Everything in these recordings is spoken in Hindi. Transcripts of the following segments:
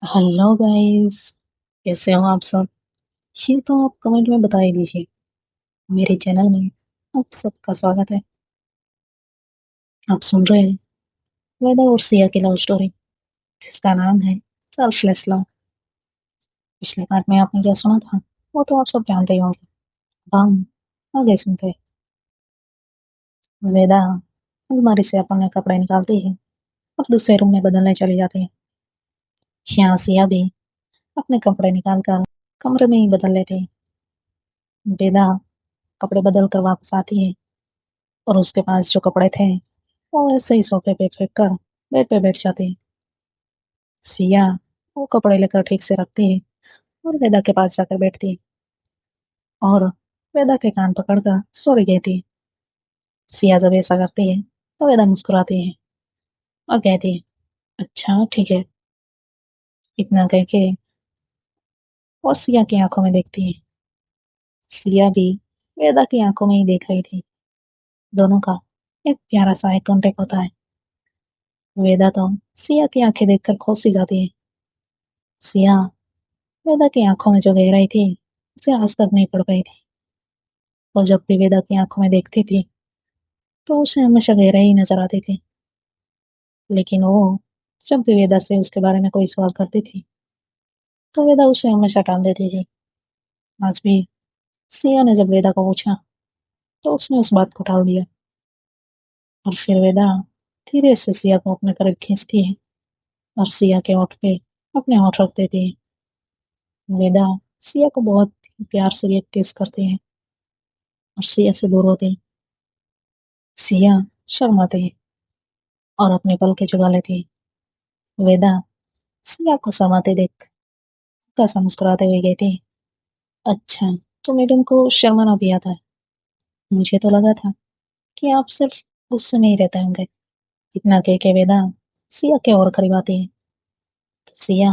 Hello guys. कैसे हो आप सब? ये तो आप कमेंट में बता ही दीजिए। मेरे चैनल में आप सबका स्वागत है। आप सुन रहे हैं वेदा और सिया की लव स्टोरी, जिसका नाम है सेल्फलेस लव। पिछले पार्ट में आपने क्या सुना था वो तो आप सब जानते ही होंगे। अब हम आगे सुनते हैं। वेदा अलमारी से अपने कपड़े निकालती है और दूसरे रूम में बदलने चली जाती है। यहाँ सिया भी अपने कपड़े निकाल कर कमरे में ही बदल लेती है। वेदा कपड़े बदल कर वापस आती है और उसके पास जो कपड़े थे वो ऐसे ही सोफे पे फेंक कर बेड पे बैठ जाती है। सिया वो कपड़े लेकर ठीक से रखती है और वेदा के पास जाकर बैठती है और वेदा के कान पकड़कर सो रही कहती है। सिया जब ऐसा करती है तो वेदा मुस्कुराती है और कहती है, अच्छा ठीक है। इतना कह के वो सिया की आंखों में देखती है। सिया भी वेदा की आंखों में ही देख रही थी। दोनों का एक प्यारा सा आई कांटेक्ट होता है। वेदा तो सिया की आंखें देखकर खुश सी जाती है। सिया वेदा की आंखों में जो गहराई थी उसे आज तक नहीं पढ़ पाई थी। वो जब भी वेदा की आंखों में देखती थी तो उसे हमेशा गहराई ही नजर आती थी। लेकिन वो जब भी वेदा से उसके बारे में कोई सवाल करती थी तो वेदा उसे हमेशा टाल देती थी। आज भी सिया ने जब वेदा को पूछा तो उसने उस बात को टाल दिया और फिर वेदा धीरे से सिया को अपने करीब खींचती है और सिया के होठ पे अपने होठ रख देती है। वेदा सिया को बहुत प्यार से एक किस करती है और सिया से दूर होती है। सिया शर्माती है और अपने पल के चुरा लेती है। वेदा सिया को शर्माते देख कैसा मुस्कुराते हुए कहती है, अच्छा तो मैडम को शर्माना भी आता है। मुझे तो लगा था कि आप सिर्फ गुस्से में ही रहते होंगे। इतना कह के वेदा सिया के और करीब आती है तो सिया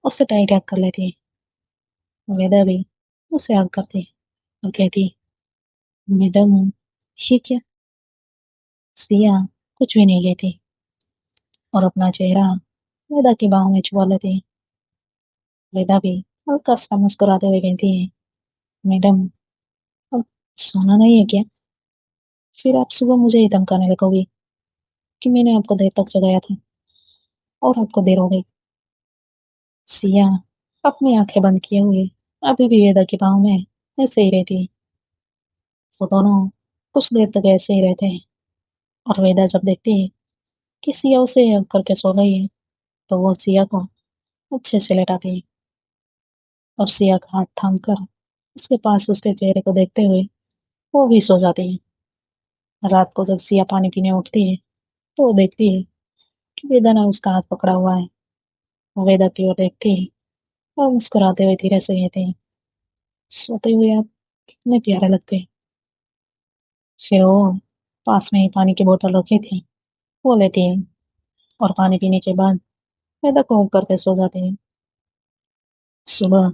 उससे टाइट हग कर लेती है। वेदा भी उसे हग करती है और कहती है, मैडम ये क्या? सिया कुछ भी नहीं कहती और अपना चेहरा वेदा की बाहों में छुपा लेती है। वेदा भी हल्का सा मुस्कुराते हुए कहती है, मैडम अब सोना नहीं है क्या? फिर आप सुबह मुझे ही धमकाने लगोगी कि मैंने आपको देर तक जगाया था और आपको देर हो गई। सिया अपनी आंखें बंद किए हुए अभी भी वेदा की बाहों में ऐसे ही रहती है। वो दोनों कुछ देर तक ऐसे ही रहते हैं और वेदा जब देखती है कि सिया उसे हग करके सो गई है तो वो सिया को अच्छे से लेटाती है और सिया का हाथ थाम कर उसके पास उसके चेहरे को देखते हुए वो भी सो जाती है। रात को जब सिया पानी पीने उठती है तो वो देखती है कि वेदा ने उसका हाथ पकड़ा हुआ है। वो वेदा की ओर देखती है और मुस्कुराते हुए धीरे से कहती है, सोते हुए आप कितने प्यारे लगते हैं। फिर वो पास में ही पानी की बोतल रखी थी वो लेती है और पानी पीने के बाद वेदा को हुक करके सो जाती है। सुबह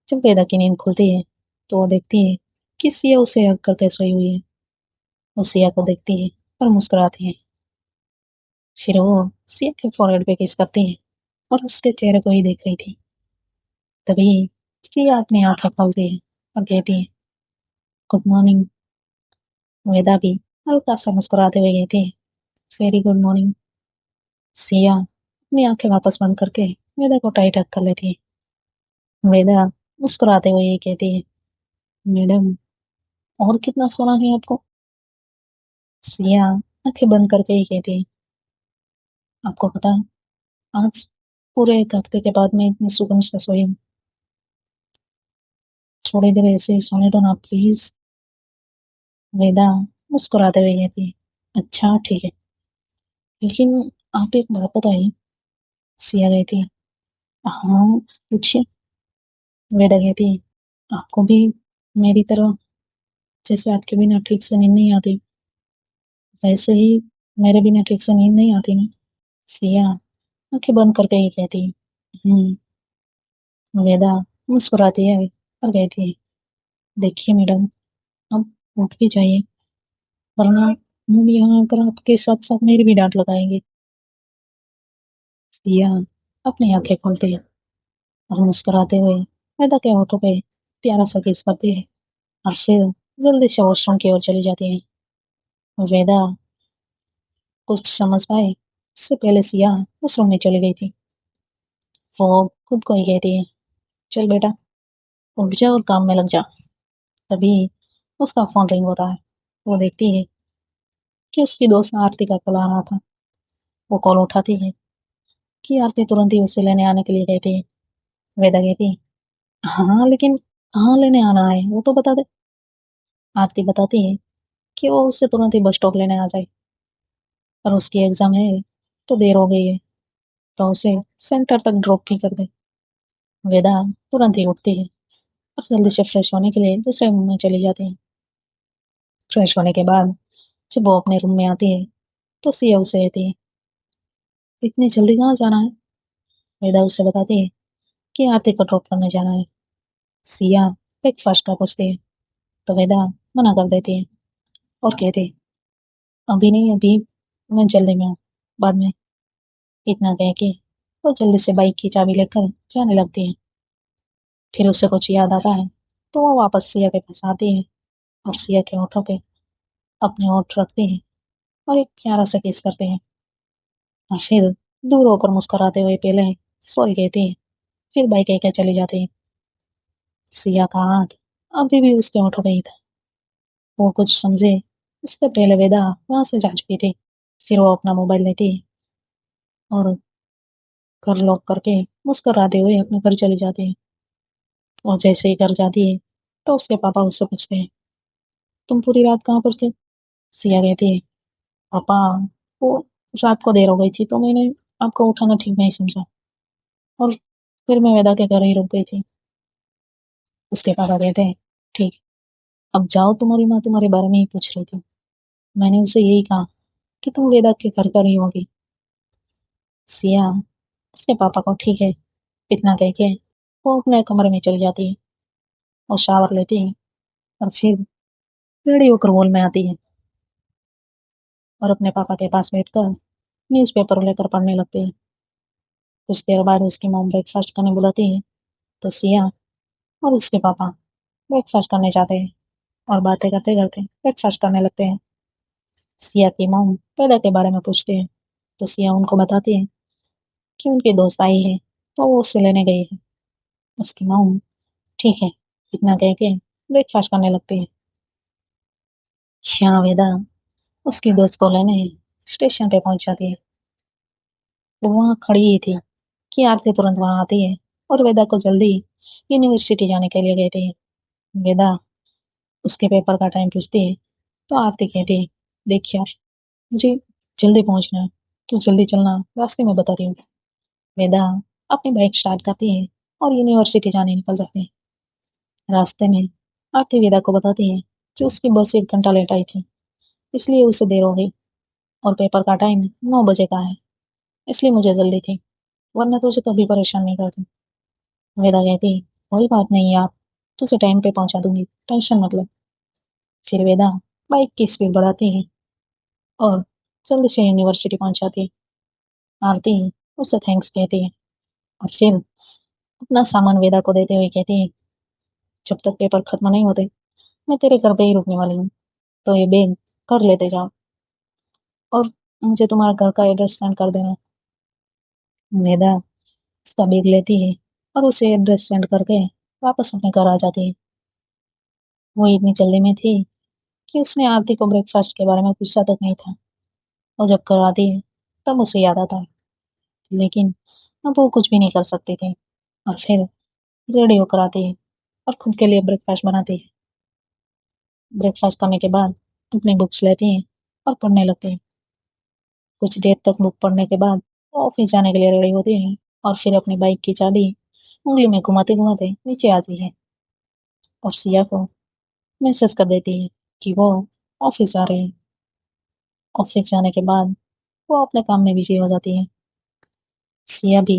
जब वेदा की नींद खुलती है तो वो देखती है कि सिया उसे हक करके सोई हुई है। वो सिया को देखती है और मुस्कुराती है। फिर वो सिया के फोrehead पे किस करती है और उसके चेहरे को ही देख रही थी। तभी सिया अपनी आंखें खोलती है और कहती है, गुड मॉर्निंग। वेदा भी हल्का सा मुस्कुराते हुए कहती है, वेरी गुड मॉर्निंग। सिया अपनी आंखें वापस बंद करके वेदा को टाइट हग कर लेती है। वेदा मुस्कुराते हुए ये कहती है, मैडम और कितना सोना है आपको? सिया आंखें बंद करके ही कहती है, आपको पता है आज पूरे एक हफ्ते के बाद मैं इतनी सुकून से सोई हूँ। थोड़ी देर ऐसे ही सोने दो ना प्लीज। वेदा मुस्कुराते हुए कहती है, अच्छा ठीक है, लेकिन आप एक बात बताइए। सिया कहती है, हाँ पूछिए। वेदा कहती है, आपको भी मेरी तरह जैसे आपके बिना ठीक से नींद नहीं आती वैसे ही मेरे बिना ठीक से नींद नहीं आती ना? सिया आंखें बंद करके ही कहती है, वेदा मुस्कुराती है और कहती है, देखिए मैडम अब उठ भी जाइए वरना हम यहाँ आकर आपके साथ साथ मेरी भी डांट लगाएंगे। सिया अपनी आंखें खोलती है और मुस्कुराते हुए वेदा के होठों पे प्यारा सा किस करती है और फिर जल्दी से वॉशरूम की ओर चली जाती है। वेदा कुछ समझ पाए उससे पहले सिया उस रूम में चली गई थी। वो खुद को ही कहती है, चल बेटा उठ जा और काम में लग जा। तभी उसका फोन रिंग होता है। वो देखती है कि उसकी दोस्त आरती का कॉल आ रहा था। वो कॉल उठाती है कि आरती तुरंत ही उसे लेने आने के लिए कहती है। वेदा कहती है, हाँ लेकिन कहाँ लेने आना है वो तो बता दे। आरती बताती है कि वो उससे तुरंत ही बस स्टॉप लेने आ जाए और उसकी एग्जाम है तो देर हो गई है, तो उसे सेंटर तक ड्रॉप भी कर दे। वेदा तुरंत ही उठती है और जल्दी से फ्रेश होने के लिए दूसरे रूम में चली जाती है। फ्रेश होने के बाद जब वो अपने रूम में आती है तो सिया उसे कहती है, इतनी जल्दी कहाँ जाना है। वेदा उसे बताती है कि आरती को ड्रॉप करने जाना है। सिया ब्रेकफास्ट का पूछती है तो वेदा मना कर देती है और कहती है, अभी नहीं, अभी मैं जल्दी में हूँ, बाद में। इतना कह के वो जल्दी से बाइक की चाबी लेकर जाने लगती है। फिर उसे कुछ याद आता है तो वो वापस सिया के पास आती है और सिया के होठों पे अपने होठ रखती है और एक प्यारा सा किस करते हैं और फिर दूर होकर मुस्कुराते हुए पहले सॉरी कहती है, फिर बाइक लेकर चली जाती है। सिया का हाथ अभी भी उसके होठों पे ही था। वो कुछ समझे उससे पहले वेदा वहां से जा चुकी थी। फिर वो अपना मोबाइल लेती है और घर लॉक करके मुस्कुराते हुए अपने घर चली जाती है। और जैसे ही घर जाती है तो उसके पापा उससे पूछते हैं, तुम पूरी रात कहाँ पर थे। सिया कहती है, पापा वो रात को देर हो गई थी तो मैंने आपको उठाना ठीक नहीं समझा और फिर मैं वेदा के घर ही रुक गई थी। उसके पापा कहते हैं, ठीक है, अब जाओ, तुम्हारी माँ तुम्हारे बारे में ही पूछ रही थी, मैंने उसे यही कहा कि तुम वेदा के घर पर ही होगी। सिया उसके पापा को ठीक है इतना कह के वो अपने कमरे में चली जाती है और शावर लेती है और फिर रेडी होकर हॉल में आती है और अपने पापा के पास बैठकर न्यूज़पेपर लेकर पढ़ने लगती है। कुछ देर बाद उसकी मॉम ब्रेकफास्ट करने बुलाती है तो सिया और उसके पापा ब्रेकफास्ट करने जाते हैं और बातें करते करते ब्रेकफास्ट करने लगते हैं। सिया की मॉम पैदा के बारे में पूछते हैं तो सिया उनको बताती है कि उनकी दोस्त आई है तो वो उससे लेने गई है। उसकी मॉम ठीक है इतना कह के ब्रेकफास्ट करने लगती है। यहाँ वेदा उसकी दोस्त को लेने स्टेशन पे पहुंच जाती है। वो वहाँ खड़ी ही थी कि आरती तुरंत वहां आती है और वेदा को जल्दी यूनिवर्सिटी जाने के लिए कहती है। वेदा उसके पेपर का टाइम पूछती है तो आरती कहती है, देख यार मुझे जल्दी पहुंचना है, तू जल्दी चलना, रास्ते में बताती हूँ। वेदा अपनी बाइक स्टार्ट करती है और यूनिवर्सिटी जाने निकल जाती है। रास्ते में आरती वेदा को बताती है कि उसकी बस 1 घंटा लेट आई थी, इसलिए उसे देर हो गई और पेपर का टाइम 9 बजे का है, इसलिए मुझे जल्दी थी, वरना तुझे कभी परेशान नहीं करती। वेदा कहती, कोई बात नहीं यार, तुझे टाइम पे पहुंचा दूंगी, टेंशन मत ले। फिर वेदा बाइक की स्पीड बढ़ाती है और जल्दी से यूनिवर्सिटी पहुंच जाती है। आरती उसे थैंक्स कहती है और फिर अपना सामान वेदा को देते हुए कहती है, जब तक पेपर खत्म नहीं होते मैं तेरे घर पे ही रुकने वाली हूँ, तो ये बैग कर लेते जाओ और मुझे तुम्हारा घर का एड्रेस सेंड कर देना। वेदा उसका बैग लेती है और उसे एड्रेस सेंड करके वापस अपने घर आ जाती है। वो इतनी जल्दी में थी कि उसने आरती को ब्रेकफास्ट के बारे में पूछा तक नहीं था और जब घर आती है तब उसे याद आता है, लेकिन अब वो कुछ भी नहीं कर सकती थी। और फिर रेडी होकर आती है और खुद के लिए ब्रेकफास्ट बनाती है। ब्रेकफास्ट करने के बाद अपनी बुक्स लेती है और पढ़ने लगती है। कुछ देर तक बुक पढ़ने के बाद वो ऑफिस जाने के लिए रेडी होती है और फिर अपनी बाइक की चाबी उंगली में घुमाते घुमाते नीचे आती है और सिया को मैसेज कर देती है कि वो ऑफिस जा रही है। ऑफिस जाने के बाद वो अपने काम में बिजी हो जाती है। सिया भी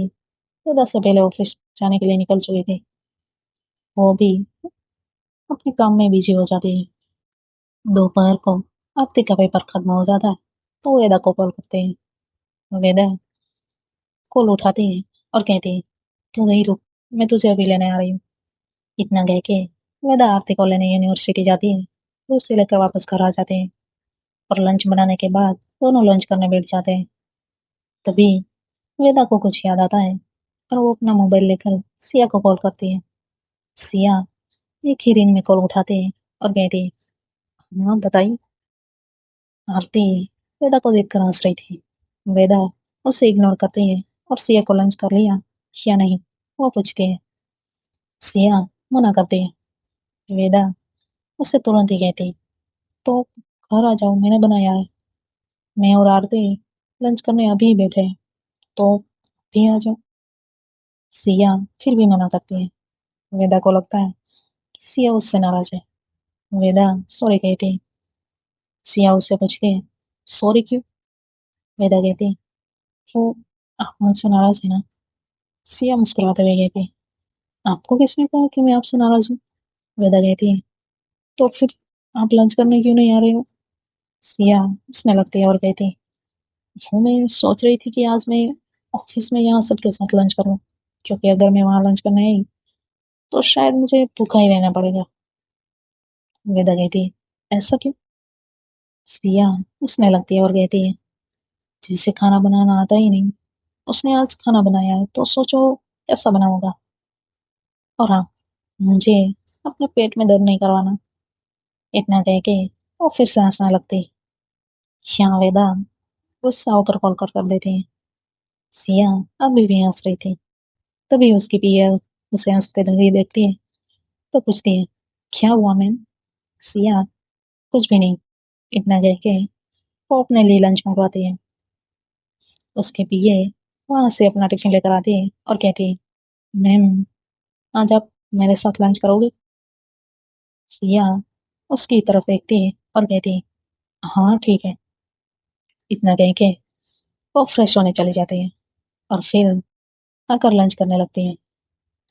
10 से पहले ऑफिस जाने के लिए निकल चुकी थी। वो भी अपने काम में बिजी हो जाती है। दोपहर को आरती का पेपर खत्म हो जाता है तो वेदा को कॉल करते हैं। वेदा कॉल उठाती है और कहती है, तू वहीं रुक, मैं तुझे अभी लेने आ रही हूँ। इतना कह के वेदा आरती को लेने यूनिवर्सिटी जाती है। तो उसे लेकर वापस घर आ जाते हैं और लंच बनाने के बाद दोनों लंच करने बैठ जाते हैं। तभी वेदा को कुछ याद आता है और वो अपना मोबाइल लेकर सिया को कॉल करती है। सिया एक ही रिंग में कॉल उठाते हैं और कहती है, हाँ बताइए। आरती वेदा को देखकर हंस रही थी। वेदा उसे इग्नोर करती है और सिया को लंच कर लिया या नहीं वो पूछती है। सिया मना करती है। वेदा उससे तुरंत ही कहती, तो घर आ जाओ मैंने बनाया है। मैं और आरती लंच करने अभी ही बैठे हैं, तो भी आ जाओ। सिया फिर भी मना करती है। वेदा को लगता है कि सिया उससे नाराज है। वेदा सॉरी कहती है। सिया उससे पूछती है, सॉरी क्यों? वेदा कहती है, वो आप मुझसे नाराज है ना? सिया मुस्कुराते हुए कहती है, आपको किसने कहा कि मैं आपसे नाराज हूँ? वेदा कहती है, तो फिर आप लंच करने क्यों नहीं आ रहे हो? सिया हंसने लगती है और कहती है, वो मैं सोच रही थी कि आज मैं ऑफिस में यहाँ सबके साथ लंच करूँ, क्योंकि अगर मैं वहाँ लंच करने आई तो शायद मुझे भूखा ही रहना पड़ेगा। वेदा कहती है, ऐसा क्यों? सिया हंसने लगती है और कहती है, जिसे खाना बनाना आता ही नहीं उसने आज खाना बनाया है तो सोचो कैसा बना होगा। और हाँ, मुझे अपने पेट में दर्द नहीं करवाना। इतना कह के वो फिर से हंसने लगती। यहाँ वेदा गुस्सा होकर कॉल कर देती है। सिया अभी भी हंस रही थी। तभी उसकी पिया उसे हंसते हुए देखती है तो पूछती है, क्या हुआ मैम? सिया कुछ भी नहीं। इतना कह के वो अपने लिए लंच मंगवाती है। उसके पिए वहां से अपना टिफिन लेकर आती है और कहती है, मैम आज आप मेरे साथ लंच करोगे? सिया उसकी तरफ देखती है और कहती है, हाँ ठीक है। इतना कह के वो फ्रेश होने चली जाती है और फिर आकर लंच करने लगती है।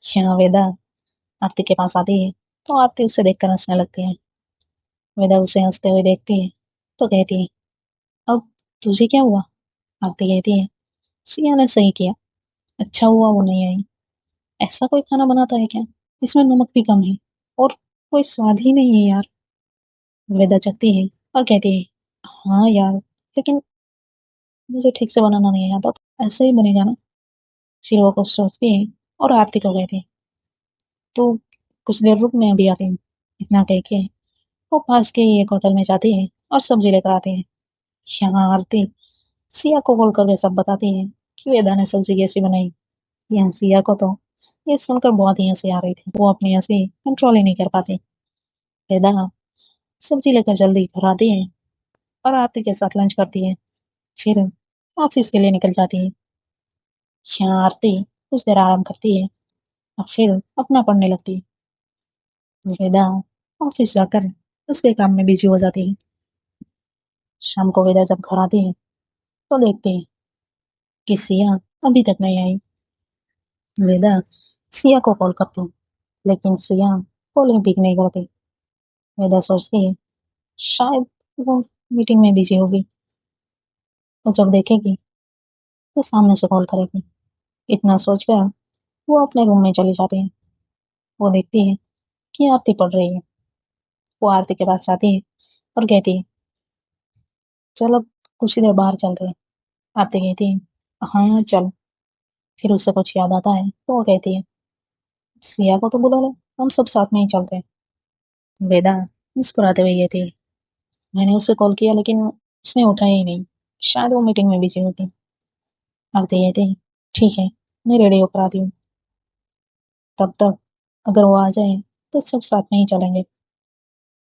यहाँ वेदा आरती के पास आती है तो आरती उसे देखकर हंसने लगती है। वेदा उसे हंसते हुए देखती है तो कहती है, अब तुझे क्या हुआ? आरती कहती है, सिया ने सही किया, अच्छा हुआ वो नहीं आई। ऐसा कोई खाना बनाता है क्या इसमें नमक भी कम है और कोई स्वाद ही नहीं है यार। वेदा चखती है और कहती है, हाँ यार, लेकिन मुझे ठीक से बनाना नहीं आता तो ऐसे ही बनेगा ना। फिर वो कुछ सोचती है और आरती को कहती है, तो कुछ देर रुक मैं अभी आती हूँ। इतना कह के वो पास के ही एक होटल में जाती है और सब्जी लेकर आती है। यहाँ आरती सिया को कॉल करके सब बताती है कि वेदा ने सब्जी कैसी बनाई। यहाँ सिया को तो ये सुनकर बहुत ही हंसी आ रही थी। वो अपनी हंसी कंट्रोल ही नहीं कर पाती। वेदा सब्जी लेकर जल्दी घर आती है और आरती के साथ लंच करती है। फिर ऑफिस के लिए निकल जाती है। यहाँ आरती कुछ देर आराम करती है और फिर अपना पढ़ने लगती है। वेदा ऑफिस जाकर उसके काम में बिजी हो जाती है। शाम को वेदा जब घर आती है तो देखती है कि सिया अभी तक नहीं आई। वेदा सिया को कॉल करती है लेकिन सिया कॉल ही पिक नहीं करती। वेदा सोचती है शायद वो मीटिंग में बिजी होगी। तो जब देखेगी तो सामने से कॉल करेगी। इतना सोचकर वो अपने रूम में चली जाती है। वो देखती है कि आरती पढ़ रही है। वो आरती के पास जाती है और कहती है, चल अब कुछ ही देर बाहर चलते हैं। आरती कहती है, हाँ चल। फिर उससे कुछ याद आता है तो वो कहती है, सिया को तो बुला ले, हम सब साथ में ही चलते हैं। वेदा मुस्कुराते हुए कहती है, मैंने उसे कॉल किया लेकिन उसने उठाया ही नहीं, शायद वो मीटिंग में बिजी होगी। आरती कहती है, ठीक है, मैं रेडी होकर आती हूँ। तब तक अगर वो आ जाए तो सब साथ में ही चलेंगे।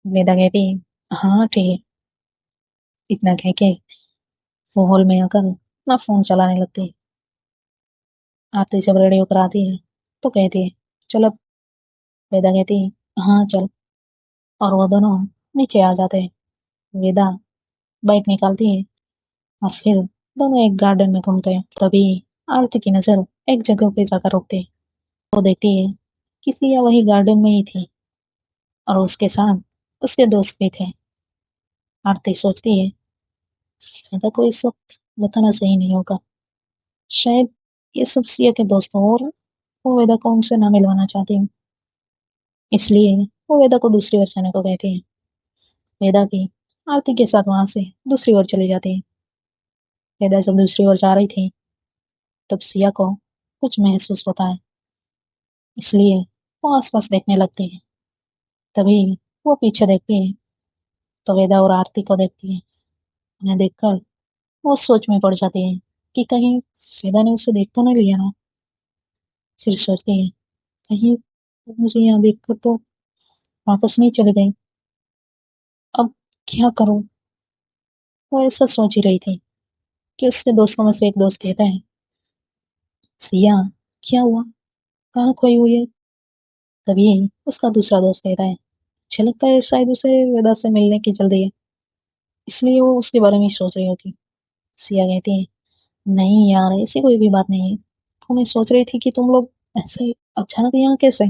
वेदा कहती है, हाँ ठीक है। इतना कह के वो हॉल में आकर अपना फोन चलाने लगती है। आरती जब रेडी होकर आती है तो कहती है, चल अब। वेदा कहती है, हाँ चल। और वो दोनों नीचे आ जाते हैं। वेदा बाइक निकालती है और फिर दोनों एक गार्डन में घूमते हैं। तभी आरती की नजर एक जगह पे जाकर रुकती है। वो देखती है कि सिया वही गार्डन में ही थी और उसके साथ उसके दोस्त भी थे। आरती सोचती है, वेदा को इस वक्त बताना सही नहीं होगा। शायद ये सब सिया के दोस्त हों और वो वेदा को उनसे ना मिलवाना चाहती है, इसलिए वो वेदा को दूसरी ओर जाने को कहती है। वेदा भी आरती के साथ वहां से दूसरी ओर चली जाती है। वेदा जब दूसरी ओर जा रही थी तब सिया को कुछ महसूस होता है, इसलिए वो आसपास देखने लगती है। तभी वो पीछे देखती है तो वेदा और आरती को देखती है। उन्हें देखकर वो सोच में पड़ जाती है कि कहीं वेदा ने उसे देख तो नहीं लिया ना। फिर सोचती है कहीं वो मुझे यहाँ देखकर तो वापस नहीं चली गई। अब क्या करूं? वो ऐसा सोच ही रही थी कि उसके दोस्तों में से एक दोस्त कहता है, सिया, क्या हुआ? कहाँ खोई हुई है? तभी उसका दूसरा दोस्त कहता है, मुझे लगता है शायद उसे वेदा से मिलने की जल्दी है, इसलिए वो उसके बारे में ही सोच रही होगी। सिया कहती है, नहीं यार, ऐसी कोई भी बात नहीं है। तो मैं सोच रही थी कि तुम लोग ऐसे अचानक यहाँ कैसे?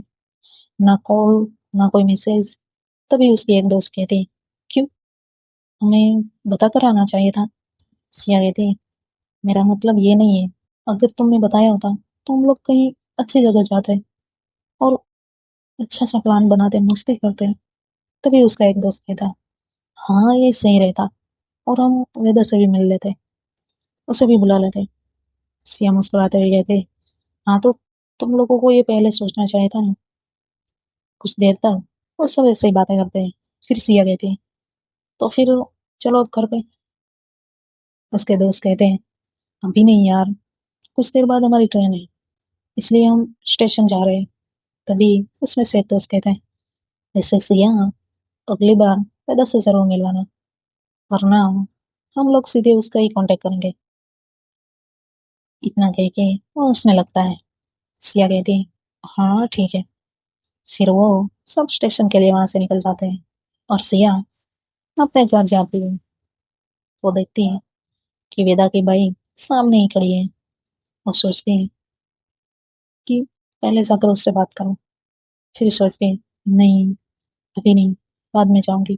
ना कॉल, ना कोई मैसेज। तभी उसकी एक दोस्त कहती है, क्यों, हमें बता कर आना चाहिए था। सिया कहती है, मेरा मतलब ये नहीं है, अगर तुमने बताया होता तो हम लोग कहीं अच्छी जगह जाते और अच्छा सा प्लान बनाते, मस्ती करते। तभी उसका एक दोस्त कहता, हाँ ये सही रहता, और हम वेदा से भी मिल लेते, उसे भी बुला लेते। सिया मुस्कुराते हुए कहते, हाँ तो तुम लोगों को ये पहले सोचना चाहिए था ना। कुछ देर तक वो सब ऐसे ही बातें करते हैं। फिर सिया कहती है, तो फिर चलो अब घर पे। उसके दोस्त कहते हैं, अभी नहीं यार, कुछ देर बाद हमारी ट्रेन है, इसलिए हम स्टेशन जा रहे हैं। तभी उसमें से एक दोस्त कहते हैं, वैसे सिया, अगली बार वेदा से जरूर मिलवाना, वरना हम लोग सीधे उसका ही कांटेक्ट करेंगे। इतना कह के वो हंसने लगता है। सिया कहती है, हाँ ठीक है। फिर वो सब स्टेशन के लिए वहां से निकल जाते हैं और सिया अपने घर जाती है। वो देखती है कि वेदा की बाइक सामने ही खड़ी है और सोचती है कि पहले जाकर उससे बात करूं। फिर सोचती है, नहीं, अभी नहीं, बाद में जाऊंगी।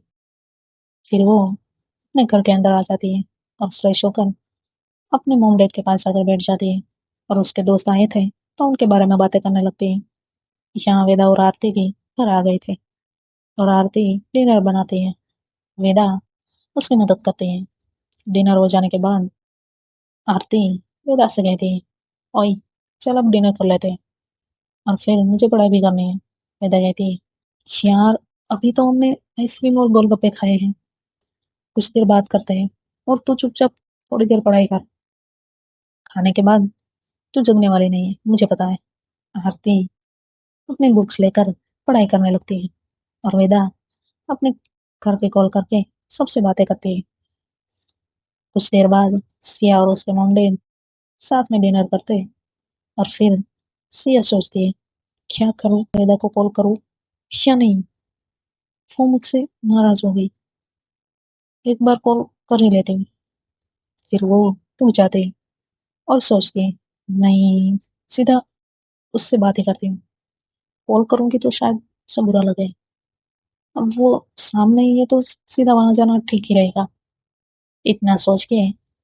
फिर वो अपने घर के अंदर आ जाती है और फ्रेश होकर अपने मॉम डैड के पास जाकर बैठ जाती है। और उसके दोस्त आए थे तो उनके बारे में बातें करने लगती है। यहाँ वेदा और आरती भी घर आ गए थे और आरती डिनर बनाती है। वेदा उसकी मदद करती है। डिनर हो जाने के बाद आरती वेदा से कहती है, ओए, चल अब डिनर कर लेते हैं और फिर मुझे पढ़ाई भी करनी है। वेदा कहती है, यार, अभी तो हमने आइसक्रीम और गोलगप्पे खाए हैं, कुछ देर बात करते हैं, और तू चुपचाप थोड़ी देर पढ़ाई कर। खाने के बाद तू जगने वाली नहीं है, मुझे पता है। आरती अपनी बुक्स लेकर पढ़ाई करने लगती है और वेदा अपने घर पे कॉल करके सबसे बातें करती है। कुछ देर बाद सिया और उसके मोंडे साथ में डिनर करते हैं और फिर सिया सोचती है, क्या करूं, वेदा को कॉल करूं या नहीं? वो मुझसे नाराज हो गई, एक बार कॉल कर ही लेती हूँ। फिर वो उठ जाती है और सोचती है, नहीं, सीधा उससे बात ही करती हूँ। कॉल करूंगी तो शायद उसे बुरा लगे। अब वो सामने ही है तो सीधा वहां जाना ठीक ही रहेगा। इतना सोच के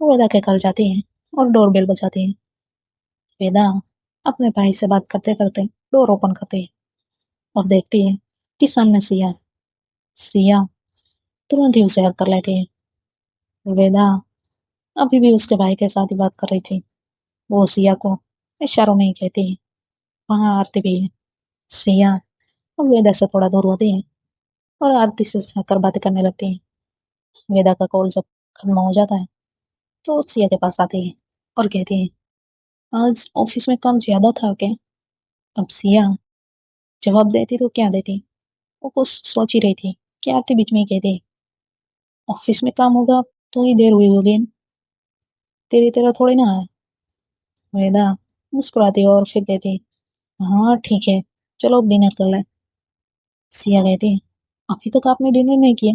वो वेदा के घर जाती है और डोरबेल बजाती है। वेदा अपने भाई से बात करते करते डोर ओपन करती है और देखती है कि सामने सिया है। सिया तुरंत ही उसे हक कर लेती है। वेदा अभी भी उसके भाई के साथ ही बात कर रही थी। वो सिया को इशारों में ही कहती है, वहां आरती भी है। सिया अब वेदा से थोड़ा दूर होती है और आरती से जाकर बातें करने लगती है। वेदा का कॉल जब खत्म हो जाता है तो सिया के पास आती है और कहती है, आज ऑफिस में काम ज्यादा था क्या? अब सिया जवाब देती तो क्या देती, वो कुछ सोच ही रही थी कि आरती बीच में ही कहती, ऑफिस में काम होगा तो ही देर हुई होगी, तेरी तरह थोड़ी ना है। वेदा मुस्कुराती है और फिर कहती, हाँ ठीक है, चलो अब डिनर कर ले। सिया कहती, अभी तक आपने डिनर नहीं किया?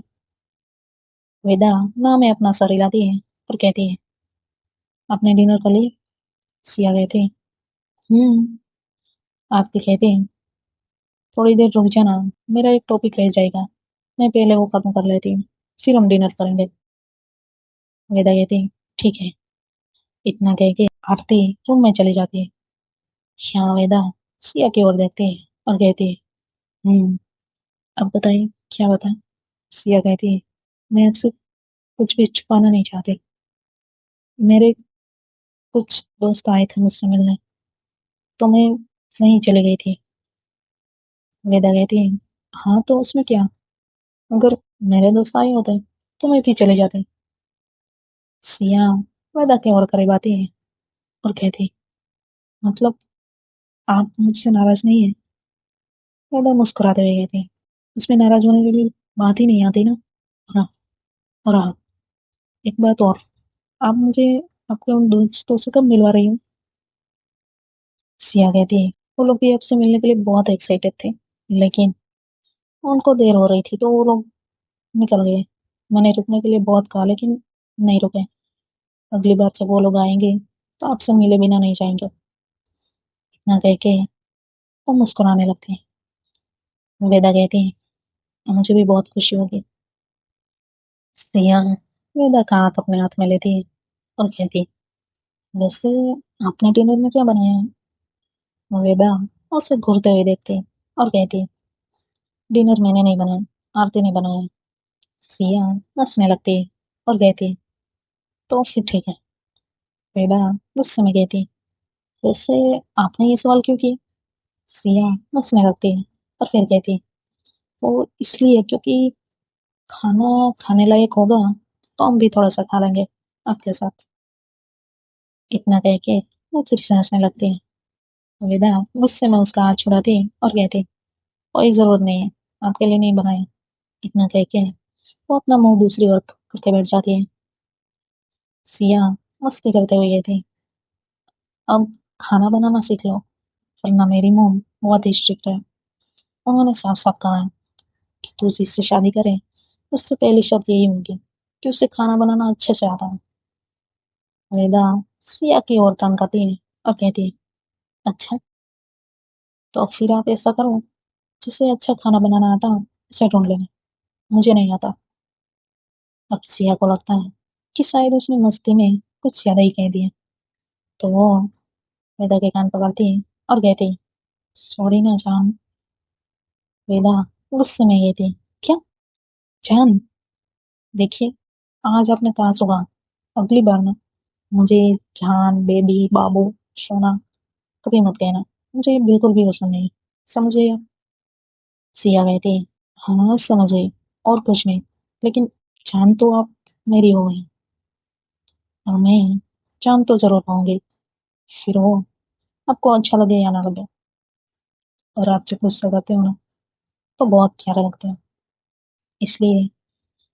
वेदा ना में अपना सर हिलाती है और कहती है, आपने डिनर कर लिया? सिया कहती, हम्म। आरती कहती, थोड़ी देर रुक जाना, मेरा एक टॉपिक रह जाएगा, मैं पहले वो खत्म कर लेती हूँ, फिर हम डिनर करेंगे। वेदा कहती, ठीक है। इतना कह के आरती रूम में चली जाती है। हाँ वेदा, सिया की ओर देखती है और कहती है, हम्म, अब बताइए क्या बताएं। सिया कहती है, मैं आपसे कुछ भी छुपाना नहीं चाहती। मेरे कुछ दोस्त आए थे मुझसे मिलने, तो मैं वहीं चली गई थी। वेदा कहती है, हाँ तो उसमें क्या, अगर मेरे दोस्त आए होते तो मैं भी चली जाती। सिया वेदा के और करीब आती है और कहती, मतलब आप मुझसे नाराज नहीं है। वेदा मुस्कुराते हुए कहती, उसमें नाराज होने के लिए बात ही नहीं आती ना। हाँ, और हाँ, एक बात और, आप मुझे आपके उन दोस्तों से कब मिलवा रही हो। सिया कहती है, वो लोग भी आपसे मिलने के लिए बहुत एक्साइटेड थे, लेकिन उनको देर हो रही थी तो वो लोग निकल गए। मैंने रुकने के लिए बहुत कहा लेकिन नहीं रुके। अगली बार जब वो लोग आएंगे तो आपसे मिले बिना नहीं जाएंगे। इतना कह के वो मुस्कुराने लगते हैं। वेदा कहती है, मुझे भी बहुत खुशी होगी। सिया वेदा का हाथ अपने हाथ में लेती है और कहती, वैसे आपने डिनर में क्या बनाया है। वेदा उसे घूरते हुए देखती है और कहती है, डिनर मैंने नहीं बनाया, आरती ने बनाया। सिया हंसने लगती है और कहती है, तो फिर ठीक है। वेदा गुस्से में कहती है, वैसे आपने ये सवाल क्यों किया। सिया हंसने लगती है और फिर कहती है, वो इसलिए क्योंकि खाना खाने लायक होगा तो हम भी थोड़ा सा खा लेंगे आपके साथ। इतना कह के वो फिर से हंसने लगती है। वेदा गुस्से में उसका हाथ छुड़ाती है और कहती है, कोई जरूरत नहीं है, आपके लिए नहीं बनाए। इतना कह के वो अपना मुंह दूसरी ओर करके बैठ जाती है। सिया मस्ती करते हुए कहती, अब खाना बनाना सीख लो, वरना मेरी मॉम बहुत ही स्ट्रिक्ट है। उन्होंने साफ साफ कहा है कि तू जिससे शादी करे उससे पहली शर्त यही होगी कि उसे खाना बनाना अच्छे से आता है। वेदा सिया की ओर टनकाती है और कहती है, अच्छा, तो फिर आप ऐसा करो, जिसे अच्छा खाना बनाना आता हो उसे ढूंढ लेना, मुझे नहीं आता। अब सिया को लगता है कि शायद उसने मस्ती में कुछ ज्यादा ही कह दिया, तो वो वेदा के कान पकड़ती है और कहती है, सॉरी ना जान। वेदा गुस्से में कहती है, क्या जान, देखिए आज आपने कहा सुबह, अगली बार ना मुझे जान, बेबी, बाबू, सोना कभी मत कहना। मुझे बिल्कुल भी पसंद नहीं, समझे आप। सिया कहती है, हाँ समझ गई, और कुछ नहीं, लेकिन जान तो आप मेरी हो गई, और मैं जान तो जरूर पाऊंगी। फिर वो आपको अच्छा लगे या ना लगे। और आप जब गुस्सा करते हो ना तो बहुत प्यारा लगता है, इसलिए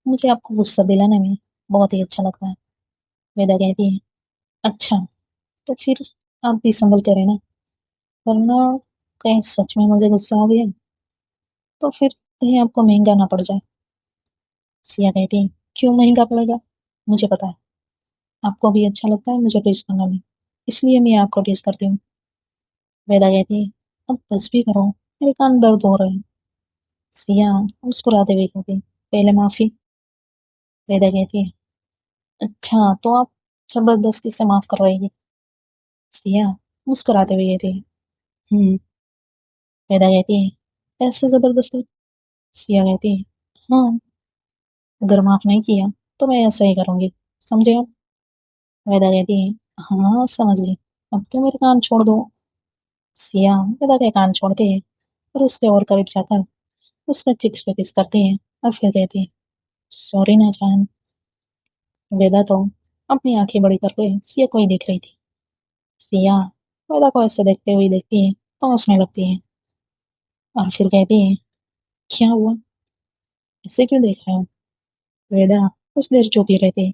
मुझे आपको गुस्सा दिलाने में बहुत ही अच्छा लगता है। वेदा कहती है, अच्छा, तो फिर आप भी संभल कर रहना, वरना कहीं सच में मुझे गुस्सा आ गया तो फिर कहीं आपको महंगा ना पड़ जाए। सिया कहती है, क्यों महंगा पड़ेगा, मुझे पता है आपको भी अच्छा लगता है मुझे टेस्ट करना में, इसलिए मैं आपको टेस्ट करती हूँ। वेदा कहती है, अब बस भी करो, मेरे कान दर्द हो रहे हैं। सिया मुस्कुराते हुए कहती है, पहले माफी। वेदा कहती है, अच्छा तो आप जबरदस्ती से माफ करवाएगी। सिया मुस्कुराते हुए कहती है, हम्म। वेदा कहती है, ऐसे जबरदस्ती। सिया कहती है, हाँ, अगर माफ नहीं किया तो मैं ऐसा ही करूंगी, समझे आप। वेदा कहती है, हाँ समझ गई, अब तो मेरे कान छोड़ दो। सिया वेदा के कान छोड़ती है और उसके और करीब जाकर उसका चिक्स पे किस करती है और फिर कहती है, सॉरी ना जान। वेदा तो अपनी आंखें बड़ी करके सिया को ही देख रही थी। सिया वेदा को ऐसे देखते हुए देखती है तो हंसने लगती है और फिर कहती है, क्या हुआ, ऐसे क्यों देख रहे हो। वेदा कुछ देर चुप ही रहती है,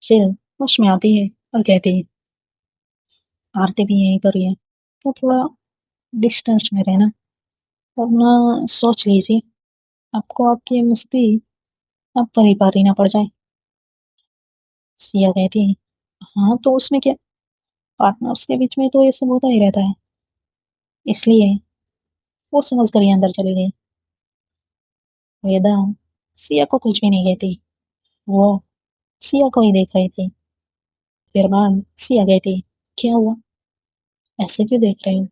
फिर होश में आती है और कहती है, आरती भी यहीं पर ही है, तो थोड़ा डिस्टेंस में रहना, वरना सोच लीजिए आपको आपकी ये मस्ती अब परी पारी ना पड़ जाए। सिया कहती है, हाँ तो उसमें क्या, पार्टनर्स के बीच में तो ये सब होता ही रहता है। इसलिए वो समझ कर ही अंदर चली गई। वेदा सिया को कुछ भी नहीं कहती, वो सिया को ही देख रही थी। फिर बाद सिया कहती, क्या हुआ, ऐसे क्यों देख रहे हो।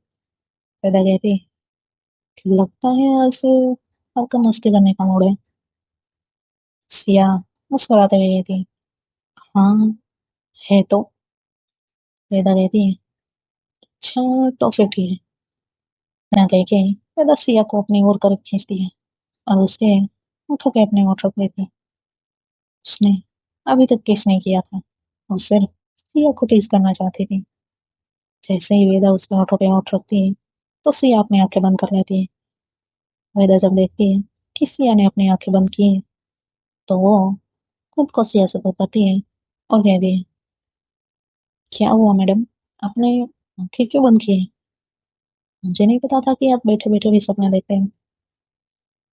वेदा कहती, लगता है आज आपका मस्ती करने का मूड है। सिया मुस्कुराते हुए कहती, हाँ है तो। वेदा कहती है, अच्छा तो फिर ठीक है। यहाँ कह के वेदा सिया को अपनी ओर कर खींचती है और उसके होठों पे अपने होठ रख लेती है। उसने अभी तक किस नहीं किया था, वो सिर्फ सिया को टीज करना चाहती थी। जैसे ही वेदा उसके होठों पे होठ रखती है तो सिया अपनी आंखें बंद कर लेती है। वेदा जब देखती है कि सिया ने अपनी आंखें बंद की है तो वो खुद को सिया से दूर करती है और कहती है, क्या हुआ मैडम, आपने आंखें क्यों बंद की है? मुझे नहीं पता था कि आप बैठे बैठे भी सपने देखते हैं।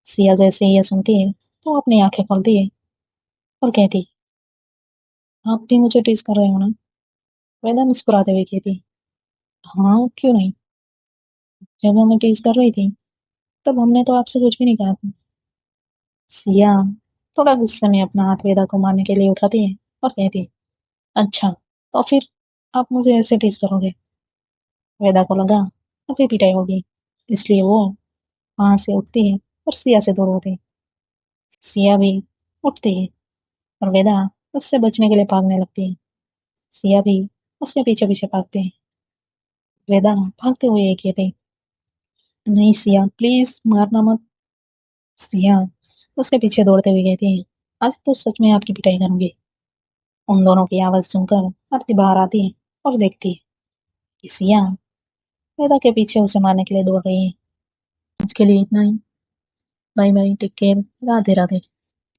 सिया जैसे ही ये सुनती है तो अपनी आंखें खोलती है और कहती, आप भी मुझे टीज कर रहे हो ना? वेदा मुस्कुराते हुए कहती, हाँ क्यों नहीं, जब हमें टीज कर रही थी तब हमने तो आपसे कुछ भी नहीं कहा था। सिया थोड़ा गुस्से में अपना हाथ वेदा को मारने के लिए उठाती है और कहती, अच्छा तो फिर आप मुझे ऐसे टीज करोगे? वेदा को लगा अभी पिटाई होगी, इसलिए वो वहां से उठती है और सिया से दूर होती है। सिया भी उठती है और वेदा उससे बचने के लिए भागने लगती है। सिया भी उसके पीछे पीछे भागती है। वेदा भागते हुए ये कहती, नहीं सिया प्लीज मारना मत। सिया उसके पीछे दौड़ते हुए कहती है, आज तो सच में आपकी पिटाई करूंगी। उन दोनों की आवाज सुनकर आरती बाहर आती है और देखती है कि सिया वेदा के पीछे उसे मारने के लिए दौड़ रही है। आज के लिए इतना ही। Bye bye, take care, Radhe Radhe.